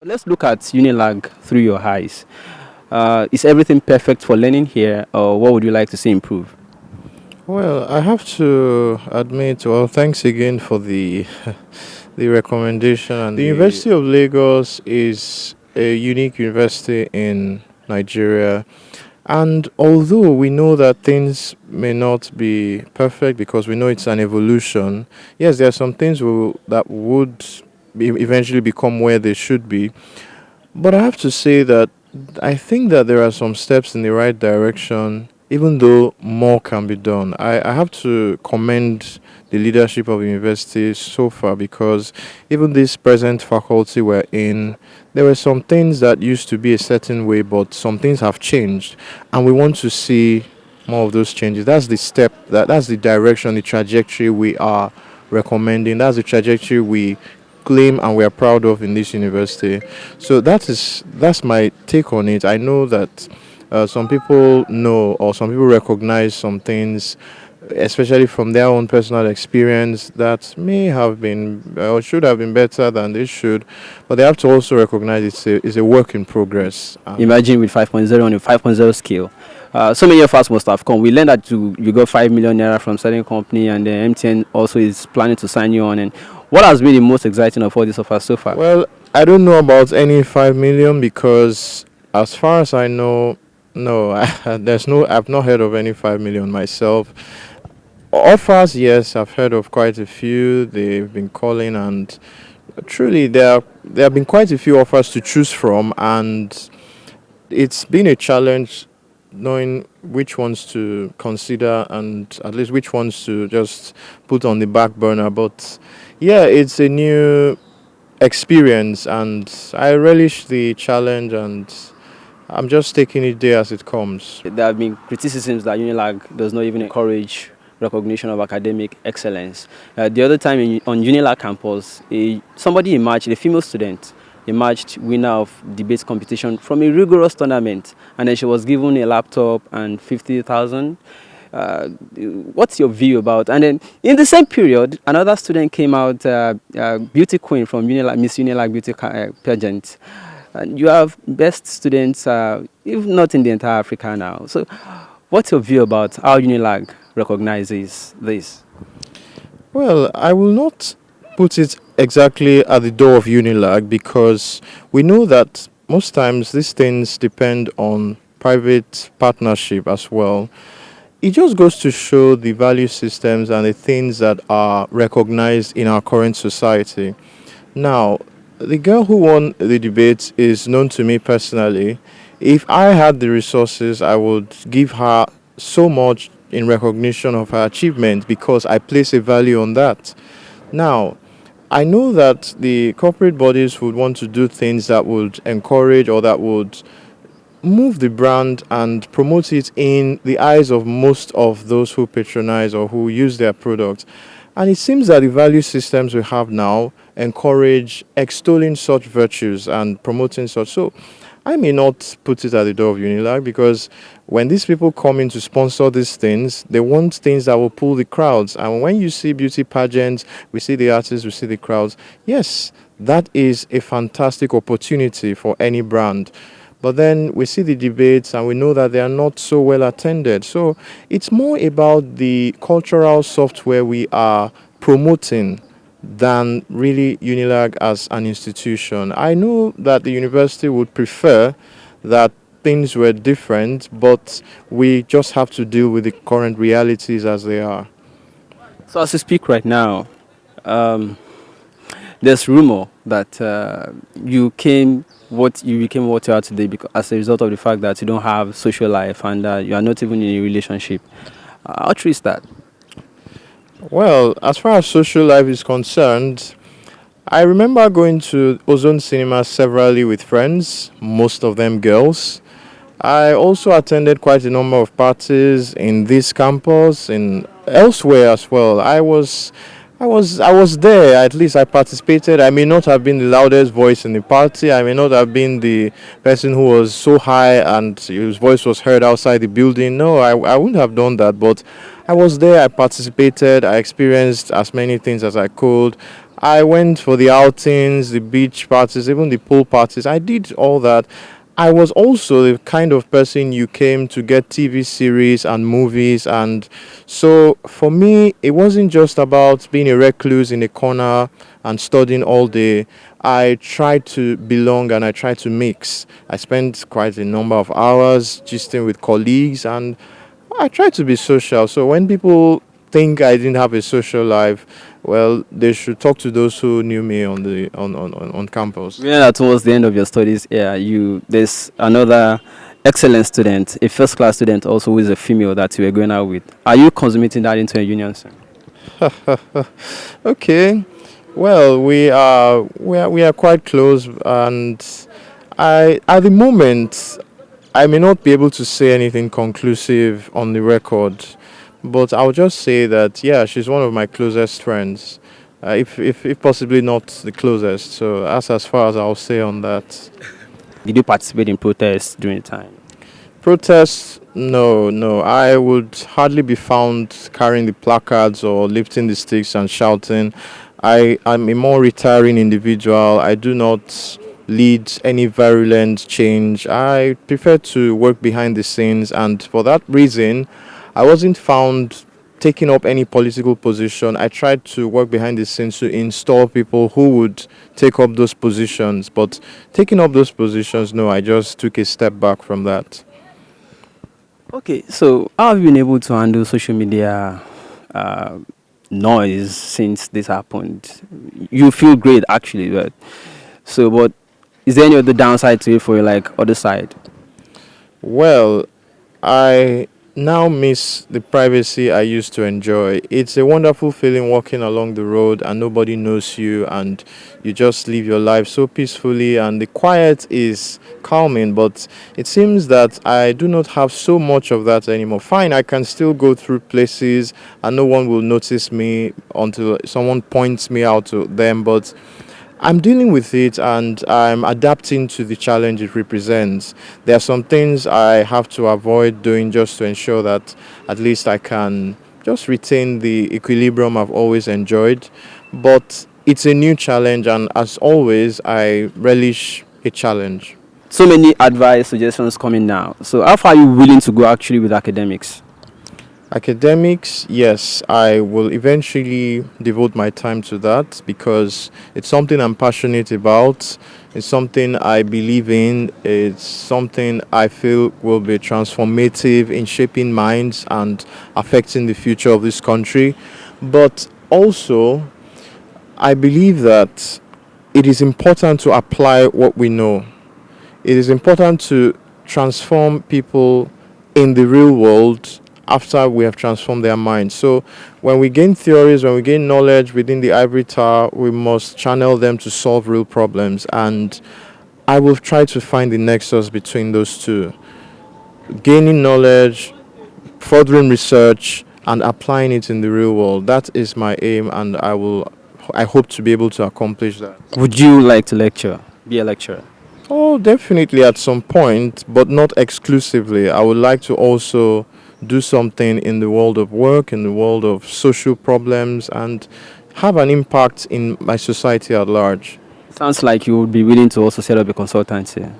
Let's look at UNILAG through your eyes. Is everything perfect for learning here, or what would you like to see improve? Well, I have to admit, well, thanks again for the the recommendation. And the University of Lagos is a unique university in Nigeria. And although we know that things may not be perfect because we know it's an evolution, yes, there are some things that would eventually become where they should be. But I have to say that I think that there are some steps in the right direction, even though more can be done. I have to commend the leadership of the university so far because even this present faculty we're in, there were some things that used to be a certain way, but some things have changed, and we want to see more of those changes. That's the step, that's the direction, the trajectory we are recommending. That's the trajectory we claim and we are proud of in this university. So that's my take on it. I know that some people know or some people recognize some things, especially from their own personal experience, that may have been or should have been better than they should, but they have to also recognize it's a work in progress. Imagine with 5.0 on a 5.0 scale. So many of us must have come. We learned that you got 5 million naira from certain company, and then MTN also is planning to sign you on. And what has been the most exciting of all this offers so far? Well, I don't know about any 5 million because, as far as I know, no, there's no. I've not heard of any 5 million myself. Offers, yes, I've heard of quite a few. They've been calling, and truly, there have been quite a few offers to choose from, and it's been a challenge knowing which ones to consider and at least which ones to just put on the back burner. But yeah, it's a new experience, and I relish the challenge, and I'm just taking it day as it comes. There have been criticisms that UNILAG does not even encourage recognition of academic excellence. The other time on UNILAG campus, somebody emerged, a female student, emerged winner of debate competition from a rigorous tournament, and then she was given a laptop and 50,000. What's your view about? And then in the same period, another student came out, beauty queen from UNILAG, Miss UNILAG beauty pageant. And you have best students, if not in the entire Africa now. So, what's your view about how UNILAG recognizes this? Well, I will not put it exactly at the door of Unilag because we know that most times these things depend on private partnership as well. It just goes to show the value systems and the things that are recognized in our current society. Now, the girl who won the debate is known to me personally. If I had the resources, I would give her so much in recognition of her achievement because I place a value on that. Now, I know that the corporate bodies would want to do things that would encourage or that would move the brand and promote it in the eyes of most of those who patronize or who use their product. And it seems that the value systems we have now encourage extolling such virtues and promoting such. So I may not put it at the door of Unilag because when these people come in to sponsor these things, they want things that will pull the crowds. And when you see beauty pageants, we see the artists, we see the crowds. Yes, that is a fantastic opportunity for any brand. But then we see the debates and we know that they are not so well attended. So it's more about the cultural software we are promoting than really Unilag as an institution. I know that the university would prefer that things were different, but we just have to deal with the current realities as they are. So, as you speak right now, um, there's rumor that you became what you are today because as a result of the fact that you don't have social life and you are not even in a relationship. How true is that? Well, as far as social life is concerned, I remember going to Ozone Cinema severally with friends, most of them girls. I also attended quite a number of parties in this campus and elsewhere as well. I was there. At least I participated. I may not have been the loudest voice in the party. I may not have been the person who was so high and whose voice was heard outside the building. No, I wouldn't have done that. But I was there. I participated. I experienced as many things as I could. I went for the outings, the beach parties, even the pool parties. I did all that. I was also the kind of person you came to get TV series and movies, and so for me, it wasn't just about being a recluse in a corner and studying all day. I tried to belong and I tried to mix. I spent quite a number of hours gisting with colleagues, and I try to be social. So when people think I didn't have a social life, well, they should talk to those who knew me on the on campus. We know that towards the end of your studies, yeah, there's another excellent student, a first class student also who is a female that you were going out with. Are you consummating that into a union soon? Okay. Well, we are quite close, and I at the moment I may not be able to say anything conclusive on the record, but I'll just say that yeah, she's one of my closest friends, if possibly not the closest. So that's as far as I'll say on that. Did you participate in protests during the time? Protests? No, no. I would hardly be found carrying the placards or lifting the sticks and shouting. I'm a more retiring individual. I do not lead any virulent change. I prefer to work behind the scenes, and for that reason, I wasn't found taking up any political position. I tried to work behind the scenes to install people who would take up those positions, but taking up those positions, no, I just took a step back from that. Okay, so how have you been able to handle social media uh, noise since this happened? You feel great actually, but is there any other downside to it for you, like other side? Well, I now miss the privacy I used to enjoy. It's a wonderful feeling walking along the road and nobody knows you, and you just live your life so peacefully, and the quiet is calming, but it seems that I do not have so much of that anymore. Fine, I can still go through places and no one will notice me until someone points me out to them, but I'm dealing with it and I'm adapting to the challenge it represents. There are some things I have to avoid doing just to ensure that at least I can just retain the equilibrium I've always enjoyed. But it's a new challenge, and as always, I relish a challenge. So many advice suggestions coming now. So how far are you willing to go actually with academics? Academics, yes, I will eventually devote my time to that because it's something I'm passionate about. It's something I believe in. It's something I feel will be transformative in shaping minds and affecting the future of this country. But also, I believe that it is important to apply what we know. It is important to transform people in the real world after we have transformed their minds. So when we gain theories, when we gain knowledge within the ivory tower, we must channel them to solve real problems. And I will try to find the nexus between those two. Gaining knowledge, furthering research, and applying it in the real world. That is my aim, and I hope to be able to accomplish that. Would you like to lecture? Be a lecturer? Oh, definitely at some point, but not exclusively. I would like to also do something in the world of work, in the world of social problems, and have an impact in my society at large. Sounds like you would be willing to also set up a consultancy.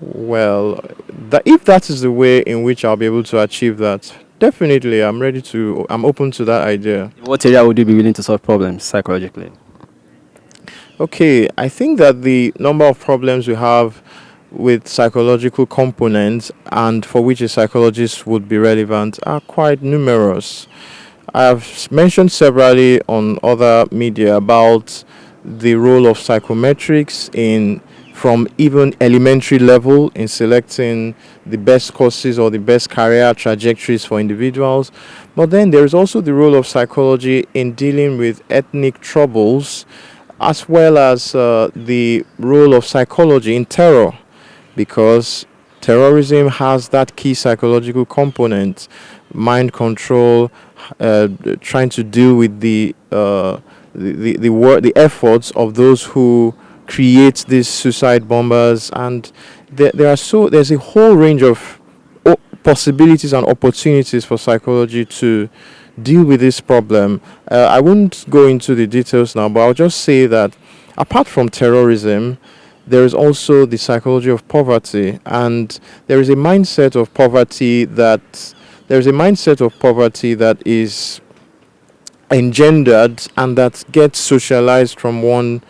Well, if that is the way in which I'll be able to achieve that, definitely I'm open to that idea. In what area would you be willing to solve problems psychologically? Okay, I think that the number of problems we have with psychological components and for which a psychologist would be relevant are quite numerous. I have mentioned severally on other media about the role of psychometrics in from even elementary level in selecting the best courses or the best career trajectories for individuals. But then there is also the role of psychology in dealing with ethnic troubles, as well as the role of psychology in terror, because terrorism has that key psychological component, mind control, trying to deal with the efforts of those who create these suicide bombers, and there's a whole range of possibilities and opportunities for psychology to deal with this problem. I won't go into the details now, but I'll just say that apart from terrorism, there is also the psychology of poverty, and there is a mindset of poverty that is engendered and that gets socialized from one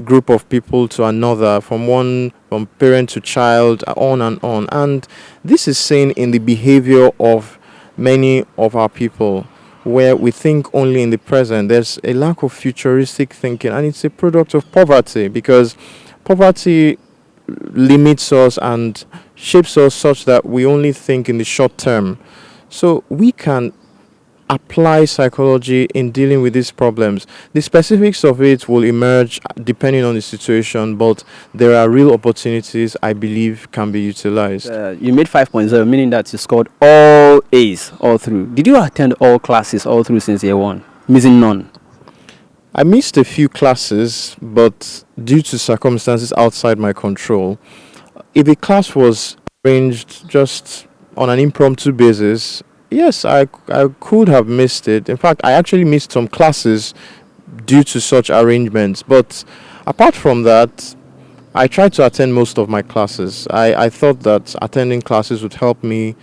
group of people to another, from parent to child, on and on. And this is seen in the behavior of many of our people, where we think only in the present. There's a lack of futuristic thinking, and it's a product of poverty, because poverty limits us and shapes us such that we only think in the short term. So we can apply psychology in dealing with these problems. The specifics of it will emerge depending on the situation, but there are real opportunities I believe can be utilized. You made 5.0, meaning that you scored all A's all through. Did you attend all classes all through since year one? Missing none? I missed a few classes, but due to circumstances outside my control. If a class was arranged just on an impromptu basis, yes, I could have missed it. In fact, I actually missed some classes due to such arrangements. But apart from that, I tried to attend most of my classes. I thought that attending classes would help me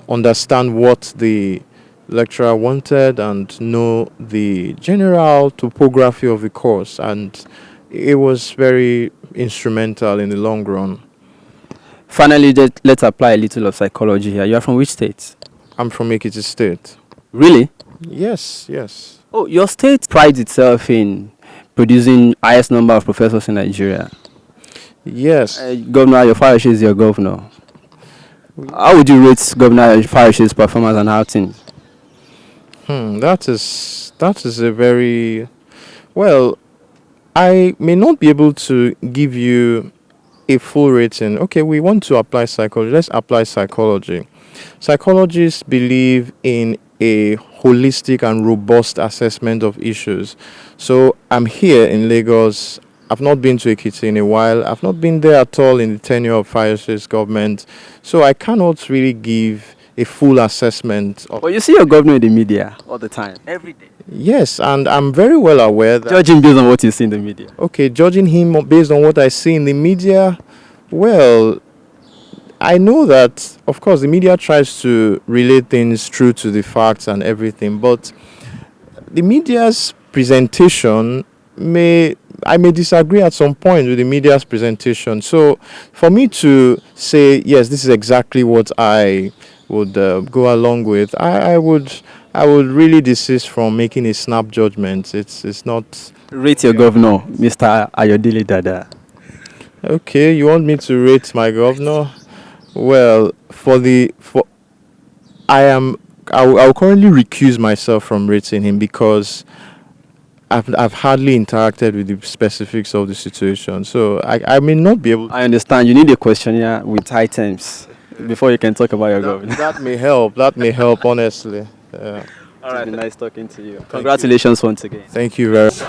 understand what the lecturer wanted and know the general topography of the course. And it was very instrumental in the long run. Finally, let's apply a little of psychology here. You are from which state? I'm from Ekiti State. Really? Yes. Oh, your state prides itself in producing highest number of professors in Nigeria. Yes. Governor Ayodele is your governor. How would you rate Governor Ayodele's performance and outings? That is a very well. I may not be able to give you a full rating. Okay, we want to apply psychology. Let's apply psychology. Psychologists believe in a holistic and robust assessment of issues. So I'm here in Lagos. I've not been to Ekiti in a while. I've not been there at all in the tenure of Fayose's government. So I cannot really give a full assessment. But you see your governor in the media all the time, every day. Yes, and I'm very well aware that... Judging based on what you see in the media. Okay, judging him based on what I see in the media, well, I know that, of course, the media tries to relate things true to the facts and everything, but the media's presentation I may disagree at some point with the media's presentation. So for me to say, yes, this is exactly what I would go along with, I would really desist from making a snap judgment. It's not... Rate your governor, Mr. Ayodele Dada. Okay, you want me to rate my governor? Well, I'll currently recuse myself from rating him because I've hardly interacted with the specifics of the situation, so I may not be able. I understand. You need a questionnaire with items before you can talk about your governor. That may help. That may help, honestly. All right. It's been nice talking to you. Congratulations once again. Thank you very much.